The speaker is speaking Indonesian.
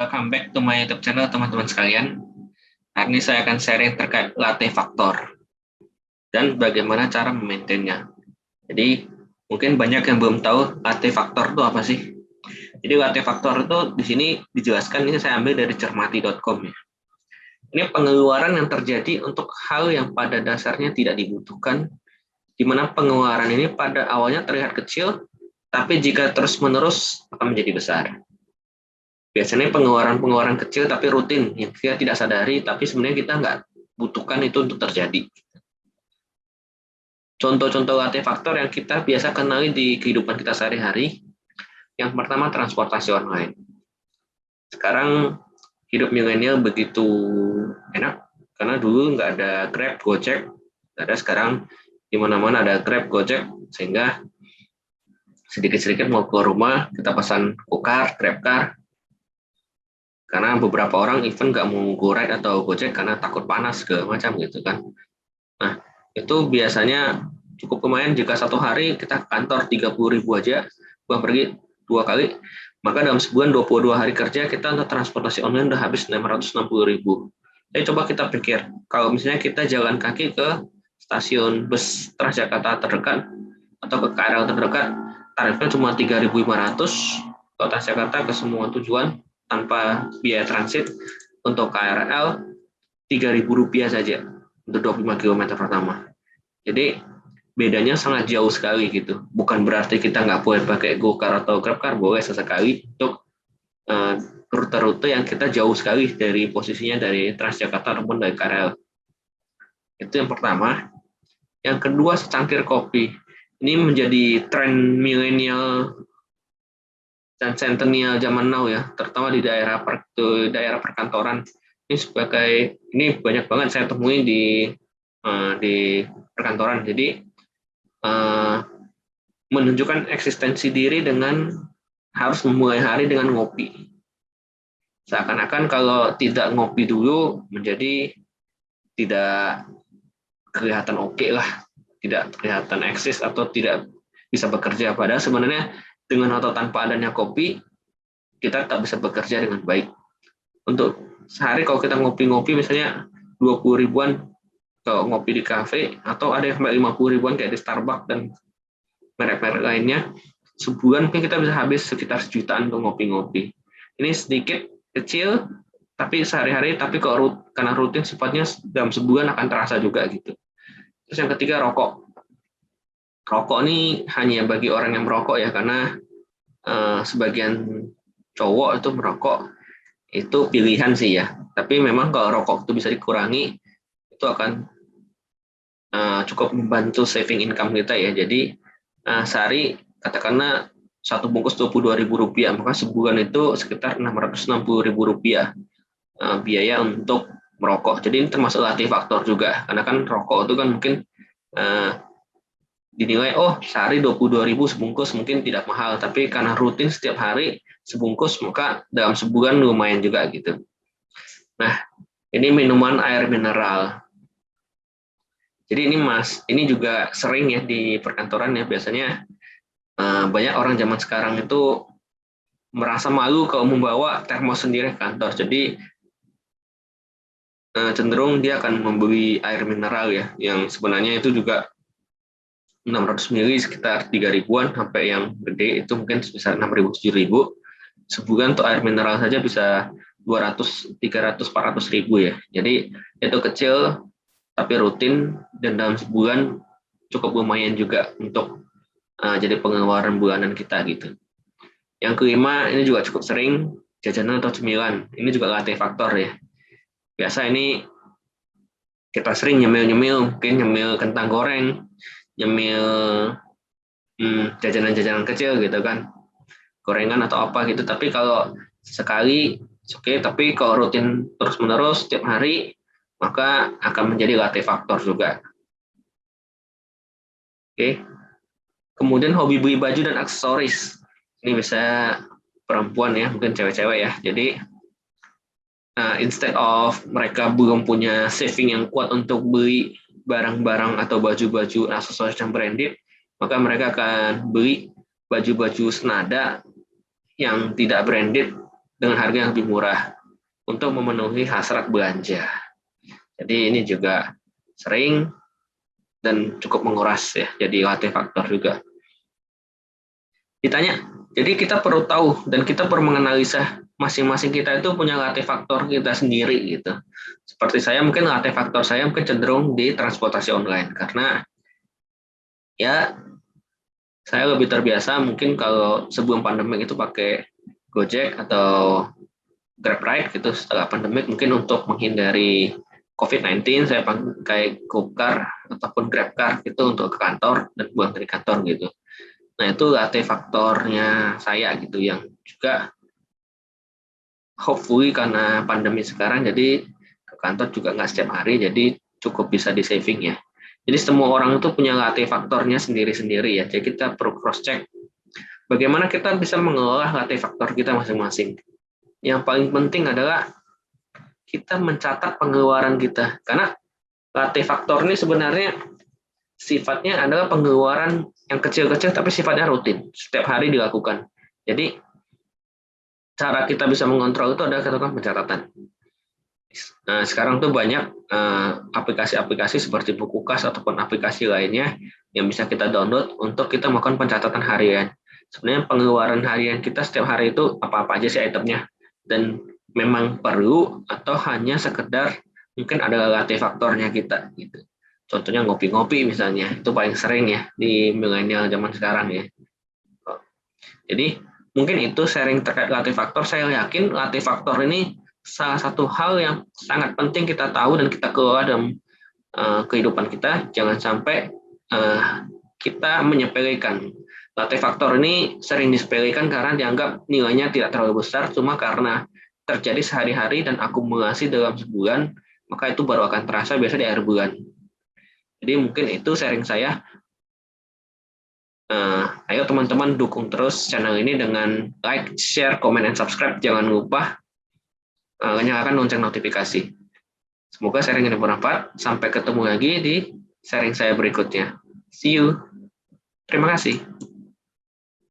Welcome back to my YouTube channel, teman-teman sekalian. Hari ini saya akan sharing terkait latte factor dan bagaimana cara memaintainnya. Jadi, mungkin banyak yang belum tahu latte factor itu apa sih. Jadi, latte factor itu di sini dijelaskan, ini saya ambil dari cermati.com ya. Ini pengeluaran yang terjadi untuk hal yang pada dasarnya tidak dibutuhkan, di mana pengeluaran ini pada awalnya terlihat kecil, tapi jika terus-menerus akan menjadi besar. Biasanya pengeluaran-pengeluaran kecil tapi rutin, yang kita tidak sadari, tapi sebenarnya kita nggak butuhkan itu untuk terjadi. Contoh-contoh latte factor yang kita biasa kenali di kehidupan kita sehari-hari, yang pertama transportasi online. Sekarang hidup milenial begitu enak, karena dulu nggak ada Grab, Gojek, nggak ada. Sekarang di mana-mana ada Grab, Gojek, sehingga sedikit-sedikit mau keluar rumah, kita pesan GoCar, GrabCar, karena beberapa orang even nggak mau GoRide atau Gojek karena takut panas segala macam gitu kan. Nah, itu biasanya cukup lumayan jika satu hari kita ke kantor 30.000 aja, pulang pergi 2 kali, maka dalam sebulan 22 hari kerja kita untuk transportasi online udah habis 660.000. Jadi coba kita pikir, kalau misalnya kita jalan kaki ke stasiun bus Transjakarta terdekat atau ke KRL terdekat, tarifnya cuma 3.500, kalau Transjakarta ke semua tujuan tanpa biaya transit. Untuk KRL Rp3.000 saja untuk 25 km pertama. Jadi bedanya sangat jauh sekali gitu. Bukan berarti kita nggak boleh pakai GoCar atau GrabCar, boleh sesekali untuk rute-rute yang kita jauh sekali dari posisinya dari Transjakarta ataupun dari KRL. Itu yang pertama. Yang kedua, secangkir kopi. Ini menjadi tren milenial dan centennial zaman now ya, terutama di daerah perkantoran. Ini banyak banget saya temui di perkantoran. Jadi menunjukkan eksistensi diri dengan harus memulai hari dengan ngopi. Seakan-akan kalau tidak ngopi dulu menjadi tidak kelihatan oke lah, tidak kelihatan eksis atau tidak bisa bekerja. Padahal sebenarnya dengan atau tanpa adanya kopi, kita tak bisa bekerja dengan baik. Untuk sehari kalau kita ngopi-ngopi misalnya 20 ribuan kalau ngopi di kafe, atau ada yang sampai 50 ribuan kayak di Starbucks dan merek-merek lainnya, sebulan mungkin kita bisa habis sekitar 1 jutaan untuk ngopi-ngopi. Ini sedikit kecil, tapi sehari-hari, tapi karena rutin sifatnya dalam sebulan akan terasa juga gitu. Terus yang ketiga, rokok. Rokok ini hanya bagi orang yang merokok ya, karena sebagian cowok itu merokok itu pilihan sih ya. Tapi memang kalau rokok itu bisa dikurangi, itu akan cukup membantu saving income kita ya. Jadi sehari katakanlah satu bungkus Rp22.000, maka sebulan itu sekitar Rp660.000 biaya untuk merokok. Jadi ini termasuk latte factor juga, karena kan rokok itu kan mungkin dinilai sehari 22.000 sebungkus mungkin tidak mahal, tapi karena rutin setiap hari sebungkus, maka dalam sebulan lumayan juga gitu. Nah, ini minuman air mineral. Jadi ini juga sering ya di perkantoran ya, biasanya banyak orang zaman sekarang itu merasa malu kalau membawa termos sendiri ke kantor. Jadi cenderung dia akan membeli air mineral ya, yang sebenarnya itu juga 600 ml sekitar 3.000-an, sampai yang gede itu mungkin sebesar 6.000, 7.000. Sebulan untuk air mineral saja bisa 200, 300, 400 ribu ya. Jadi itu kecil tapi rutin, dan dalam sebulan cukup lumayan juga untuk jadi pengeluaran bulanan kita gitu. Yang kelima, ini juga cukup sering, jajanan atau cemilan. Ini juga latte factor ya. Biasa ini kita sering nyemil-nyemil, mungkin nyemil kentang goreng, nyemil jajanan-jajanan kecil gitu kan, gorengan atau apa gitu. Tapi kalau sekali oke, tapi kalau rutin terus-menerus setiap hari, maka akan menjadi latte factor juga. Oke. Kemudian hobi beli baju dan aksesoris. Ini bisa perempuan ya, mungkin cewek-cewek ya. Jadi instead of mereka belum punya saving yang kuat untuk beli barang-barang atau baju-baju aksesoris yang branded, maka mereka akan beli baju-baju senada yang tidak branded dengan harga yang lebih murah untuk memenuhi hasrat belanja. Jadi ini juga sering dan cukup menguras ya, jadi latih faktor juga. Ditanya, jadi kita perlu tahu dan kita perlu menganalisa masing-masing kita itu punya latih faktor kita sendiri gitu. Seperti saya mungkin latih faktor saya mungkin cenderung di transportasi online karena ya saya lebih terbiasa mungkin kalau sebelum pandemi itu pakai Gojek atau Grab Ride gitu. Setelah pandemi mungkin untuk menghindari COVID-19 saya pakai GoCar ataupun GrabCar gitu untuk ke kantor dan pulang dari kantor gitu. Nah itu latih faktornya saya gitu yang juga hopefully karena pandemi sekarang jadi ke kantor juga nggak setiap hari jadi cukup bisa di saving ya. Jadi semua orang itu punya latih faktornya sendiri-sendiri ya. Jadi kita perlu cross check bagaimana kita bisa mengelola latih faktor kita masing-masing. Yang paling penting adalah kita mencatat pengeluaran kita karena latih faktor ini sebenarnya sifatnya adalah pengeluaran yang kecil-kecil tapi sifatnya rutin setiap hari dilakukan. Jadi cara kita bisa mengontrol itu adalah kita pencatatan. Nah, sekarang tuh banyak aplikasi-aplikasi seperti Bukukas ataupun aplikasi lainnya yang bisa kita download untuk kita melakukan pencatatan harian. Sebenarnya pengeluaran harian kita setiap hari itu apa-apa aja sih itemnya dan memang perlu atau hanya sekedar mungkin ada latih faktornya kita gitu. Contohnya ngopi-ngopi misalnya itu paling sering ya di milenial zaman sekarang ya. Jadi mungkin itu sharing terkait latih faktor. Saya yakin latih faktor ini salah satu hal yang sangat penting kita tahu dan kita kelola dalam kehidupan kita. Jangan sampai kita menyepelekan. Latih faktor ini sering disepelekan karena dianggap nilainya tidak terlalu besar, cuma karena terjadi sehari-hari dan akumulasi dalam sebulan, maka itu baru akan terasa biasa di akhir bulan. Jadi mungkin itu sharing saya. Ayo teman-teman dukung terus channel ini dengan like, share, comment, and subscribe. Jangan lupa nyalakan lonceng notifikasi. Semoga sharing ini bermanfaat. Sampai ketemu lagi di sharing saya berikutnya. See you. Terima kasih.